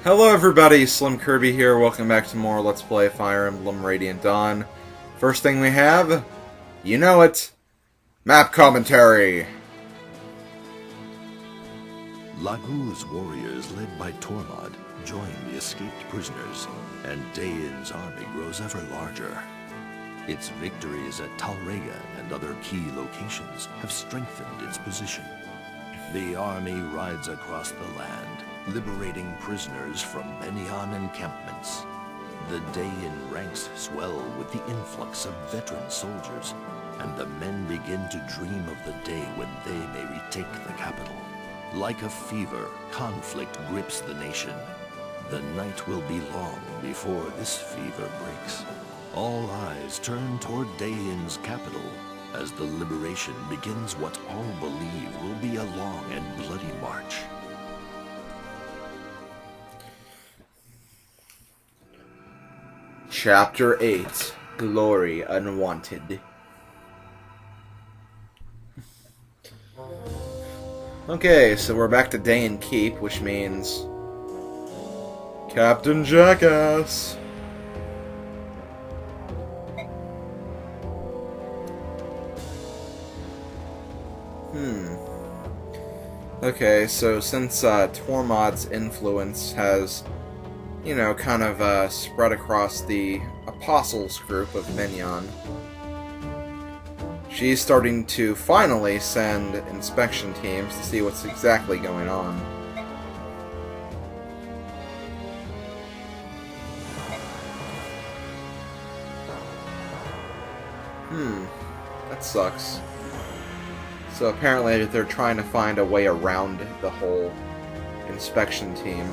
Hello everybody, Slim Kirby here, welcome back to more Let's Play Fire Emblem Radiant Dawn. First thing we have, you know it, map commentary! Lagu's warriors, led by Tormod, join the escaped prisoners, and Dain's army grows ever larger. Its victories at Talrega and other key locations have strengthened its position. The army rides across the land, liberating prisoners from Benyon encampments. The Dain ranks swell with the influx of veteran soldiers, and the men begin to dream of the day when they may retake the capital. Like a fever, conflict grips the nation. The night will be long before this fever breaks. All eyes turn toward Dain's capital as the liberation begins what all believe will be a long and bloody march. Chapter 8, Glory Unwanted. Okay, so we're back to Dain Keep, which means Captain Jackass. Okay, so since Tormod's influence has, you know, kind of spread across the Apostles group of Benyon, she's starting to finally send inspection teams to see what's exactly going on. That sucks. So apparently they're trying to find a way around the whole inspection team.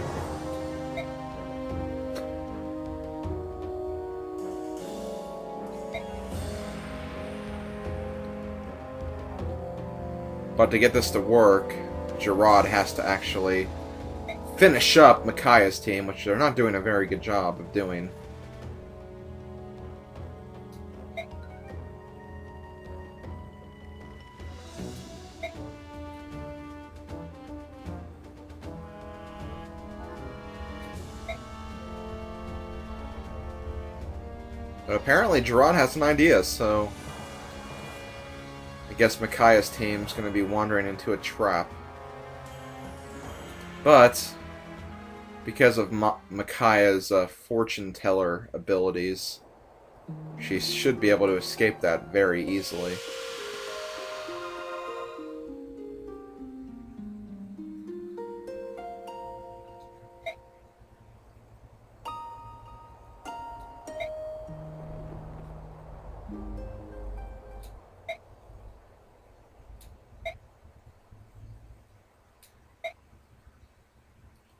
But to get this to work, Gerard has to actually finish up Micaiah's team, which they're not doing a very good job of doing. But apparently Gerard has an idea, so I guess Micaiah's team's going to be wandering into a trap. But because of Micaiah's fortune teller abilities, she should be able to escape that very easily.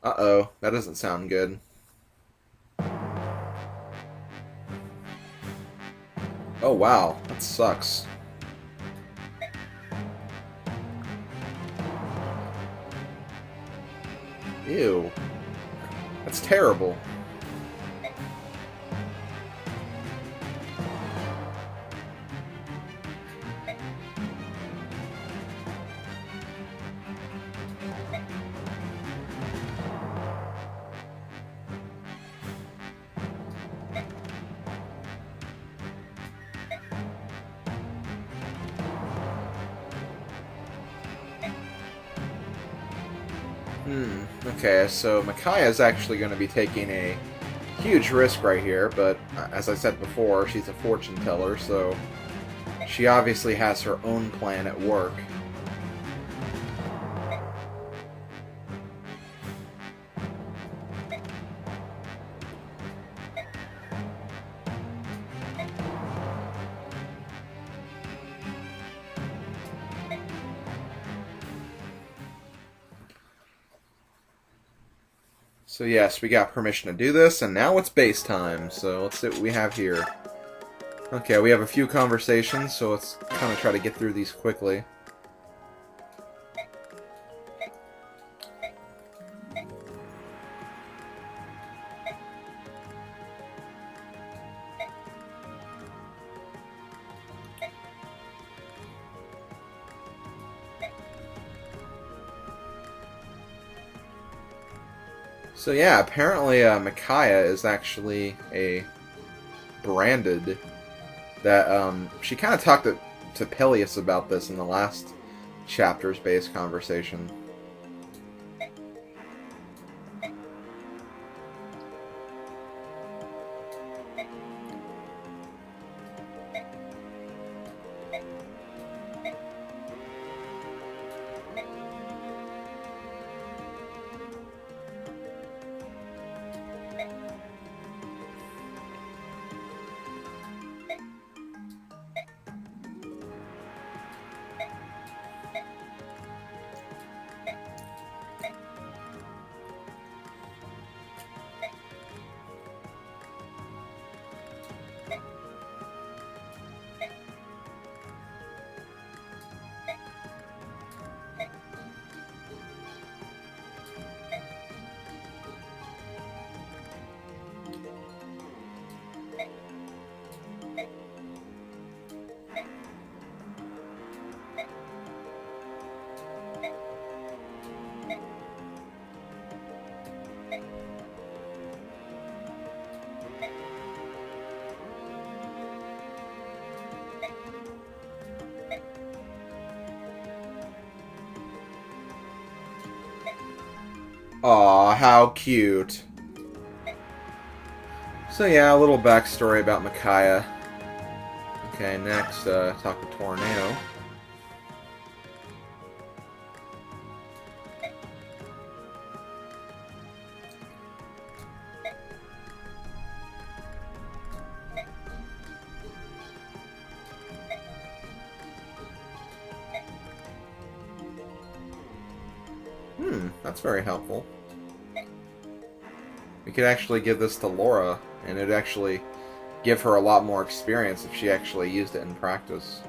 Uh-oh, that doesn't sound good. Oh wow, that sucks. Ew. That's terrible. Okay, so Micaiah is actually going to be taking a huge risk right here, but as I said before, she's a fortune teller, so she obviously has her own plan at work. So yes, we got permission to do this, and now it's base time, so let's see what we have here. Okay, we have a few conversations, so let's kind of try to get through these quickly. So yeah, apparently Micaiah is actually a branded that she kind of talked to Peleus about this in the last chapter's base conversation. Aw, how cute. So yeah, a little backstory about Micaiah. Okay, next, talk to Tornado. That's very helpful. We could actually give this to Laura, and it'd actually give her a lot more experience if she actually used it in practice.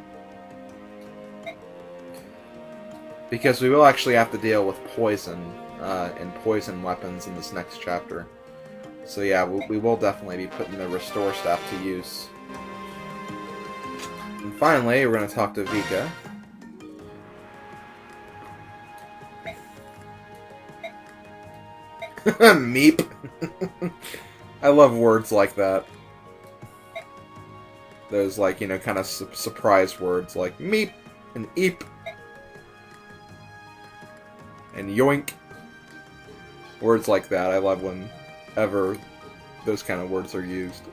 Because we will actually have to deal with poison and poison weapons in this next chapter. So yeah, we will definitely be putting the restore staff to use. And finally, we're going to talk to Vika. Meep. I love words like that. Those, like, you know, kind of surprise words like meep and eep and yoink. Words like that. I love whenever those kind of words are used.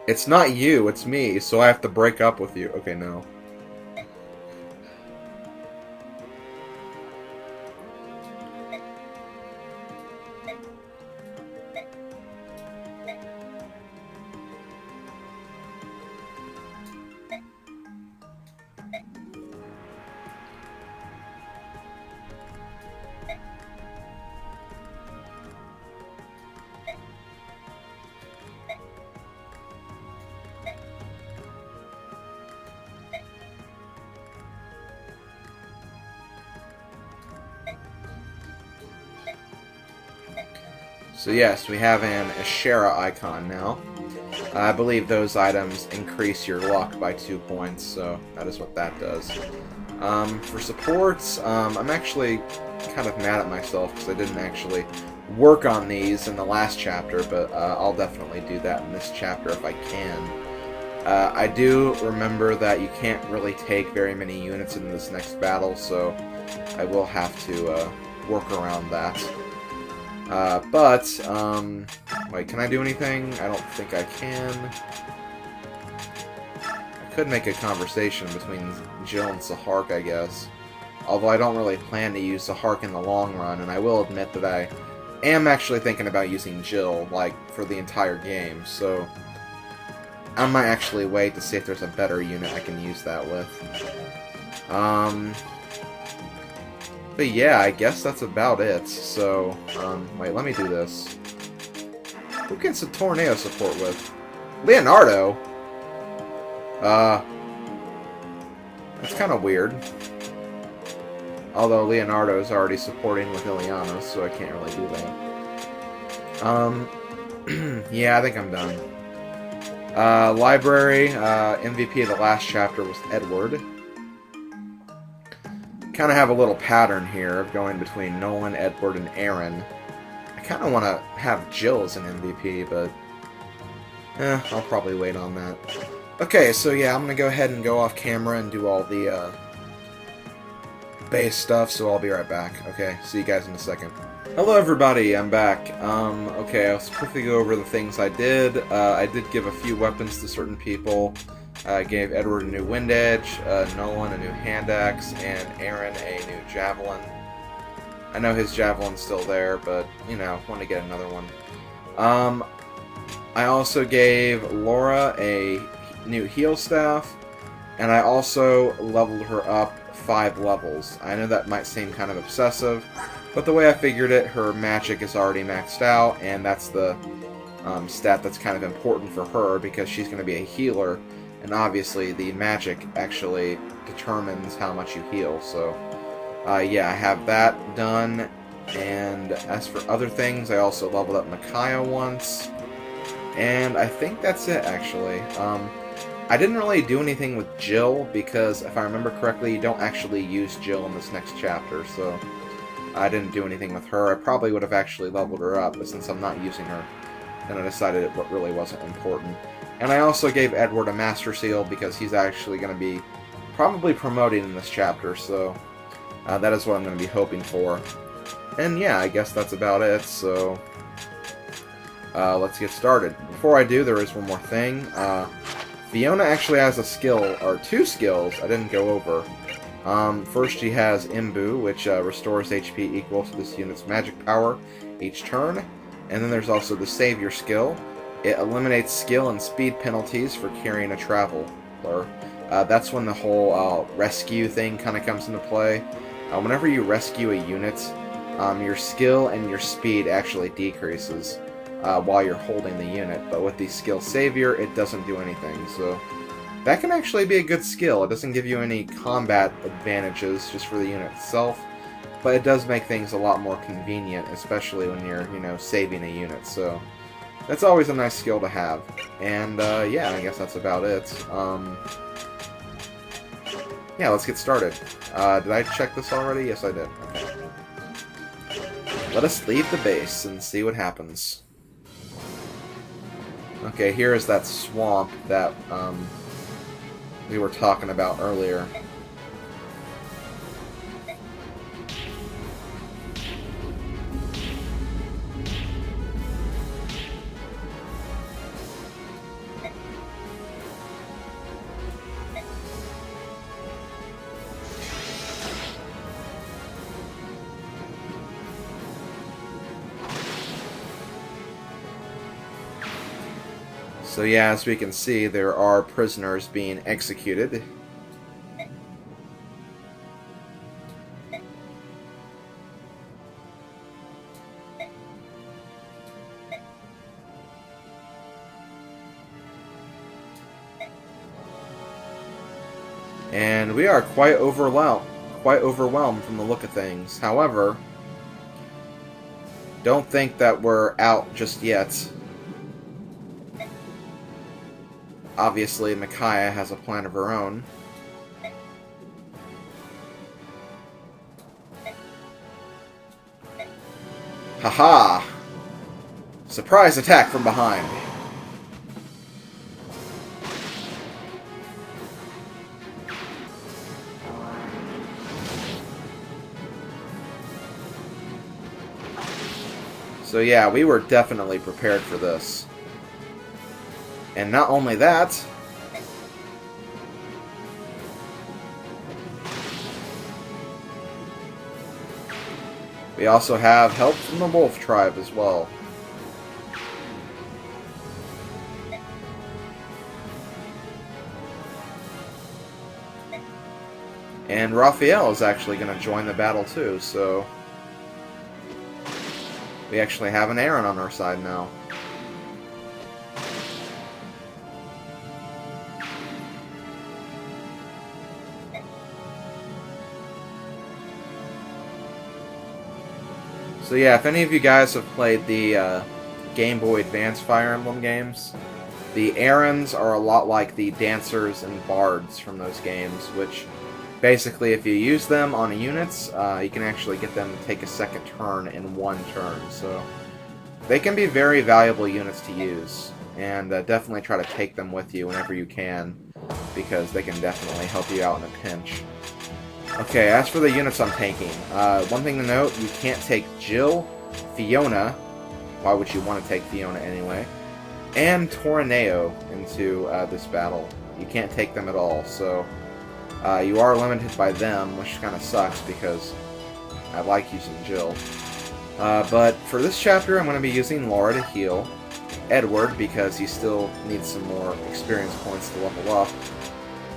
It's not you, it's me, so I have to break up with you. Okay, no. So yes, we have an Ashera icon now. I believe those items increase your luck by 2 points, so that is what that does. For supports, I'm actually kind of mad at myself because I didn't actually work on these in the last chapter, but I'll definitely do that in this chapter if I can. I do remember that you can't really take very many units in this next battle, so I will have to work around that. Wait, can I do anything? I don't think I can. I could make a conversation between Jill and Sahark, I guess. Although I don't really plan to use Sahark in the long run, and I will admit that I am actually thinking about using Jill, like, for the entire game, so I might actually wait to see if there's a better unit I can use that with. But yeah, I guess that's about it. So, wait, let me do this. Who can Tornado support with? Leonardo? That's kind of weird. Although Leonardo is already supporting with Ileana, so I can't really do that. Yeah, I think I'm done. Library, MVP of the last chapter was Edward. Kind of have a little pattern here of going between Nolan, Edward, and Aaron. I kind of want to have Jill as an MVP, but I'll probably wait on that. Okay, so yeah, I'm going to go ahead and go off camera and do all the base stuff, so I'll be right back. Okay, see you guys in a second. Hello everybody, I'm back. Okay, I'll quickly go over the things I did. I did give a few weapons to certain people. I gave Edward a new wind edge, Nolan a new hand axe, and Aaron a new javelin. I know his javelin's still there, but, you know, want to get another one. I also gave Laura a new heal staff, and I also leveled her up 5 levels. I know that might seem kind of obsessive, but the way I figured it, her magic is already maxed out, and that's the stat that's kind of important for her, because she's going to be a healer, and obviously the magic actually determines how much you heal. So, yeah, I have that done, and as for other things, I also leveled up Micaiah once, and I think that's it, actually. I didn't really do anything with Jill, because if I remember correctly, you don't actually use Jill in this next chapter, so I didn't do anything with her. I probably would have actually leveled her up, but since I'm not using her, then I decided it really wasn't important. And I also gave Edward a Master Seal, because he's actually going to be probably promoting in this chapter, so that is what I'm going to be hoping for. And yeah, I guess that's about it, so let's get started. Before I do, there is one more thing. Fiona actually has a skill, or 2 skills, I didn't go over. First she has Imbu, which restores HP equal to this unit's magic power each turn. And then there's also the Savior skill. It eliminates skill and speed penalties for carrying a traveler. That's when the whole rescue thing kind of comes into play. Whenever you rescue a unit, your skill and your speed actually decreases while you're holding the unit. But with the skill Savior, it doesn't do anything. So that can actually be a good skill. It doesn't give you any combat advantages just for the unit itself, but it does make things a lot more convenient, especially when you're, you know, saving a unit. So that's always a nice skill to have. And yeah, I guess that's about it. Yeah, let's get started. Did I check this already? Yes, I did. Okay. Let us leave the base and see what happens. Okay, here is that swamp that we were talking about earlier. So yeah, as we can see, there are prisoners being executed. And we are quite overwhelmed from the look of things. However, don't think that we're out just yet. Obviously, Micaiah has a plan of her own. Haha! Surprise attack from behind. So yeah, we were definitely prepared for this. And not only that, we also have help from the Wolf Tribe as well. And Raphael is actually going to join the battle too, so we actually have an Aaron on our side now. So yeah, if any of you guys have played the Game Boy Advance Fire Emblem games, The errands are a lot like the dancers and bards from those games, which basically if you use them on units, you can actually get them to take a second turn in one turn. So they can be very valuable units to use, and definitely try to take them with you whenever you can, because they can definitely help you out in a pinch. Okay, as for the units I'm taking, one thing to note, you can't take Jill, Fiona, why would you want to take Fiona anyway, and Tornado into this battle. You can't take them at all, so you are limited by them, which kind of sucks because I like using Jill. But for this chapter, I'm going to be using Laura to heal, Edward because he still needs some more experience points to level up,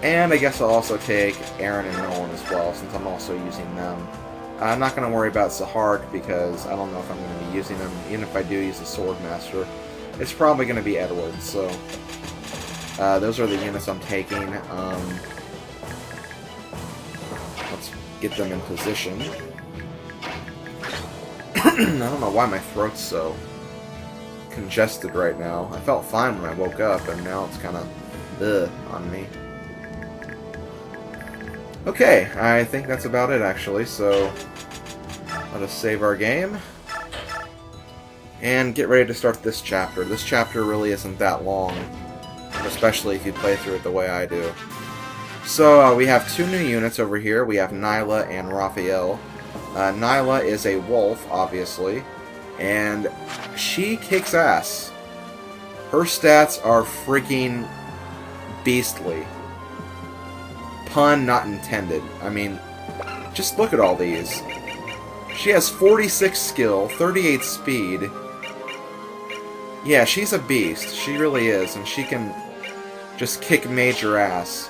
and I guess I'll also take Aaron and Nolan as well, since I'm also using them. I'm not going to worry about Zahard because I don't know if I'm going to be using them. Even if I do use a Swordmaster, it's probably going to be Edward. So those are the units I'm taking. Let's get them in position. I don't know why my throat's so congested right now. I felt fine when I woke up, and now it's kind of on me. Okay, I think that's about it actually, so let us save our game and get ready to start this chapter. This chapter really isn't that long, especially if you play through it the way I do. So we have two new units over here. We have Nyla and Raphael. Nyla is a wolf, obviously, and she kicks ass. Her stats are freaking beastly. Pun not intended. I mean, just look at all these. She has 46 skill, 38 speed. Yeah, she's a beast. She really is, and she can just kick major ass.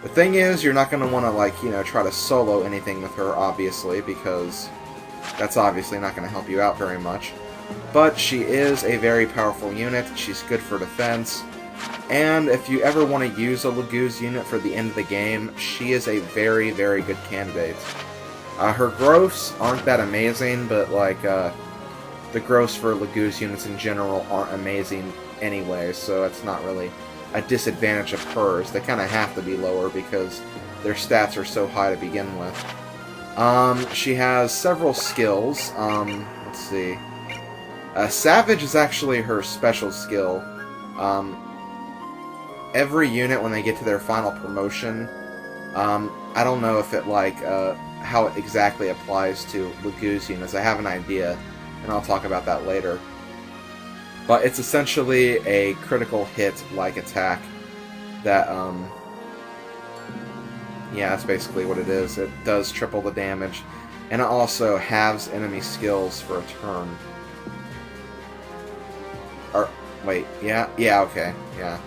The thing is, you're not going to want to, like, you know, try to solo anything with her, obviously, because that's obviously not going to help you out very much. But she is a very powerful unit. She's good for defense. And if you ever want to use a Laguz unit for the end of the game, she is a very, very good candidate. Her growths aren't that amazing, but like the growths for Laguz units in general aren't amazing anyway, so it's not really a disadvantage of hers. They kind of have to be lower because their stats are so high to begin with. She has several skills. Let's see. Savage is actually her special skill. Every unit, when they get to their final promotion, I don't know if it, like, how it exactly applies to Laguz units. I have an idea, and I'll talk about that later. But it's essentially a critical hit-like attack that, yeah, that's basically what it is. It does triple the damage, and it also halves enemy skills for a turn. Or, wait, yeah, okay, yeah.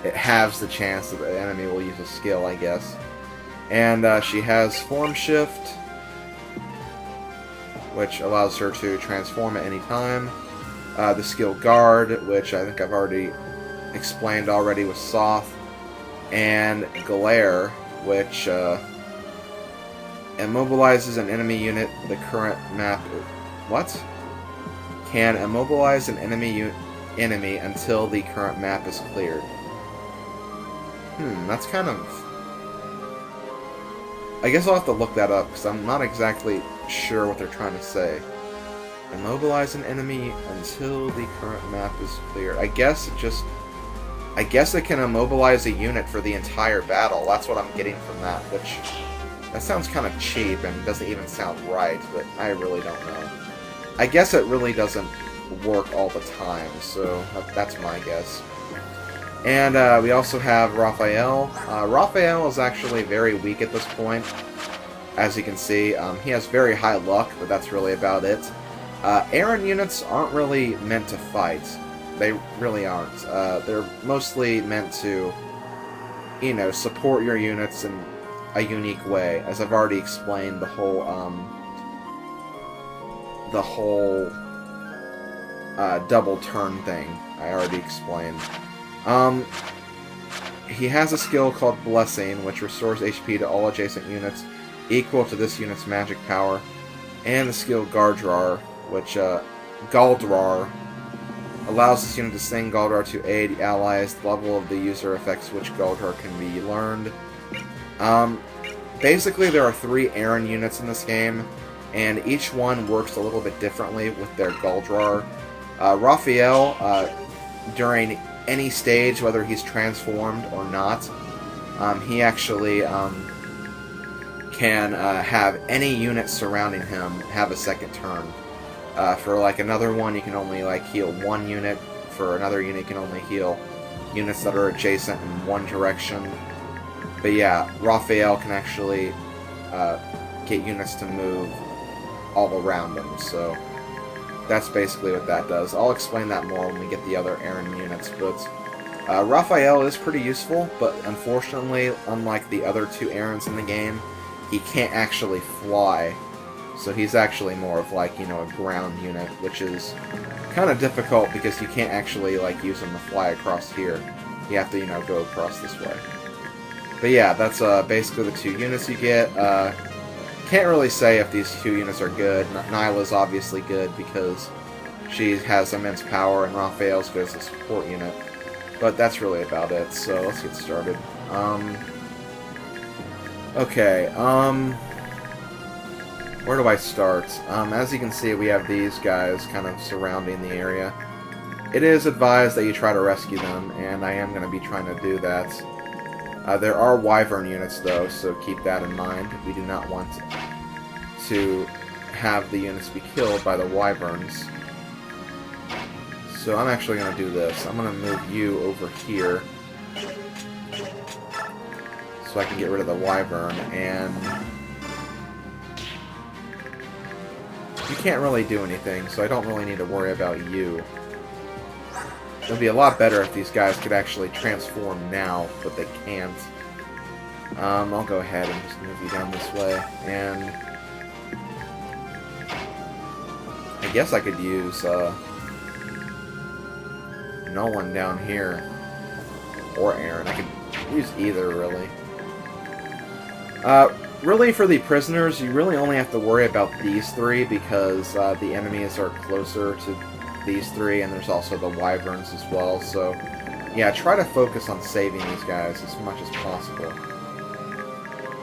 It halves the chance that the enemy will use a skill, I guess. And she has Form Shift, which allows her to transform at any time. The skill Guard, which I think I've already explained already with Soth. And Glare, which immobilizes an enemy unit the current map... What? Can immobilize an enemy until the current map is cleared. That's kind of... I guess I'll have to look that up, because I'm not exactly sure what they're trying to say. Immobilize an enemy until the current map is clear. I guess it can immobilize a unit for the entire battle. That's what I'm getting from that, which... That sounds kind of cheap, and doesn't even sound right, but I really don't know. I guess it really doesn't work all the time, so that's my guess. And we also have Raphael. Raphael is actually very weak at this point, as you can see. He has very high luck, but that's really about it. Aaron units aren't really meant to fight. They really aren't. They're mostly meant to, you know, support your units in a unique way. As I've already explained, the whole double turn thing, I already explained. He has a skill called Blessing, which restores HP to all adjacent units equal to this unit's magic power, and the skill Galdrar, which Allows this unit to sing Galdrar to aid allies. The level of the user affects which Galdrar can be learned. Basically, there are 3 Aaron units in this game, and each one works a little bit differently with their Galdrar. Raphael, during any stage, whether he's transformed or not, he actually can have any unit surrounding him have a second turn. For like another one, you can only like heal 1 unit. For another unit, you can only heal units that are adjacent in one direction. But yeah, Raphael can actually get units to move all around him, so that's basically what that does. I'll explain that more when we get the other Aaron units, but Raphael is pretty useful, but unfortunately, unlike the other 2 Aarons in the game, he can't actually fly. So he's actually more of like, you know, a ground unit, which is kind of difficult because you can't actually like use him to fly across here. You have to, you know, go across this way. But yeah, that's basically the 2 units you get. Can't really say if these 2 units are good. Nyla's obviously good because she has immense power, and Raphael's good as a support unit. But that's really about it, so let's get started. Okay, where do I start? As you can see, we have these guys kind of surrounding the area. It is advised that you try to rescue them, and I am going to be trying to do that. There are Wyvern units, though, so keep that in mind. We do not want to have the units be killed by the Wyverns. So I'm actually going to do this. I'm going to move you over here so I can get rid of the Wyvern, and you can't really do anything, so I don't really need to worry about you. It would be a lot better if these guys could actually transform now, but they can't. I'll go ahead and just move you down this way, and I guess I could use Nolan down here, or Aaron. I could use either, really. Really, for the prisoners, you really only have to worry about these 3 because the enemies are closer to these 3, and there's also the Wyverns as well, so yeah, try to focus on saving these guys as much as possible.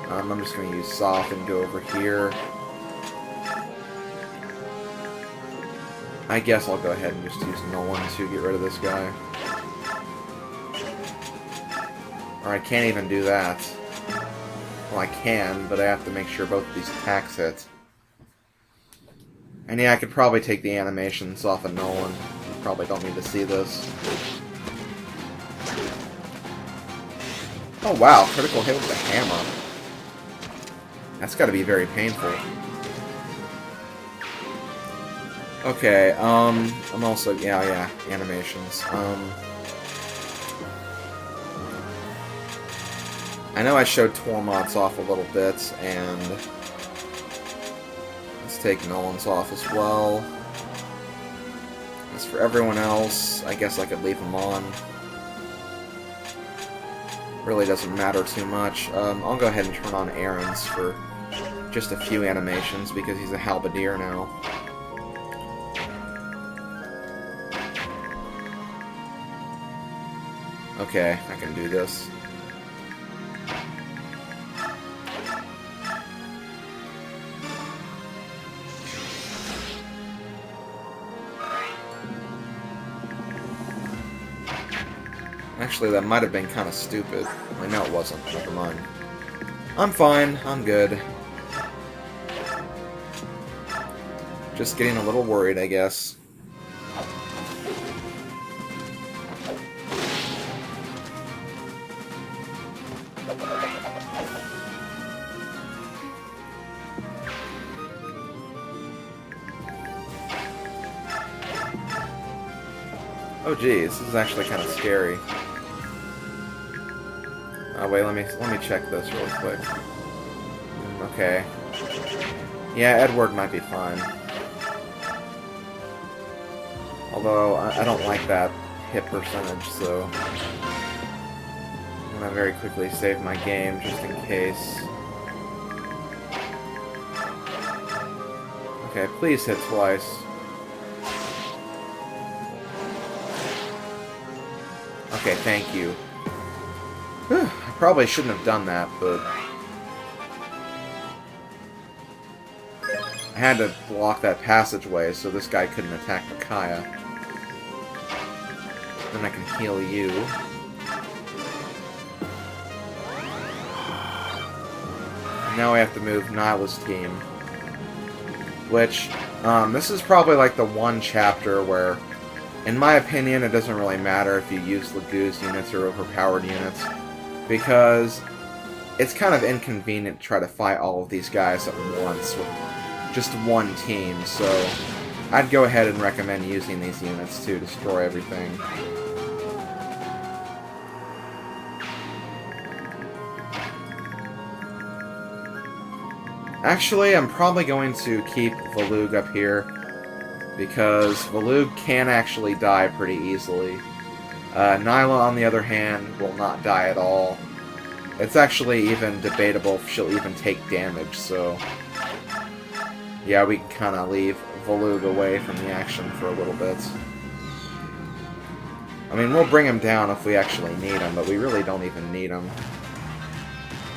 I'm just going to use Soft and go over here. I guess I'll go ahead and just use Nolan to get rid of this guy. Or I can't even do that. Well, I can, but I have to make sure both of these attacks hit. And yeah, I could probably take the animations off of Nolan. You probably don't need to see this. Oh wow, critical hit with the hammer. That's gotta be very painful. Okay, I'm also, yeah, animations. I know I showed Tormod's off a little bit, and let's take Nolan's off as well. As for everyone else, I guess I could leave them on. Really doesn't matter too much. I'll go ahead and turn on Aaron's for just a few animations because he's a halberdier now. Okay, I can do this. Actually, that might have been kind of stupid. I know it wasn't. Never mind. I'm fine. I'm good. Just getting a little worried, I guess. Oh geez, this is actually kind of scary. Oh wait, let me check this really quick. Okay. Yeah, Edward might be fine. Although, I don't like that hit percentage, so I'm gonna very quickly save my game just in case. Okay, please hit twice. Okay, thank you. Whew, I probably shouldn't have done that, but... I had to block that passageway so this guy couldn't attack Micaiah. Then I can heal you. And now we have to move Nyla's team. Which, this is probably like the one chapter where, in my opinion, it doesn't really matter if you use Lagoo's units or overpowered units, because it's kind of inconvenient to try to fight all of these guys at once with just one team, so I'd go ahead and recommend using these units to destroy everything. Actually, I'm probably going to keep Volug up here, because Volug can actually die pretty easily. Nyla, on the other hand, will not die at all. It's actually even debatable if she'll even take damage, so... yeah, we can kind of leave Volug away from the action for a little bit. I mean, we'll bring him down if we actually need him, but we really don't even need him.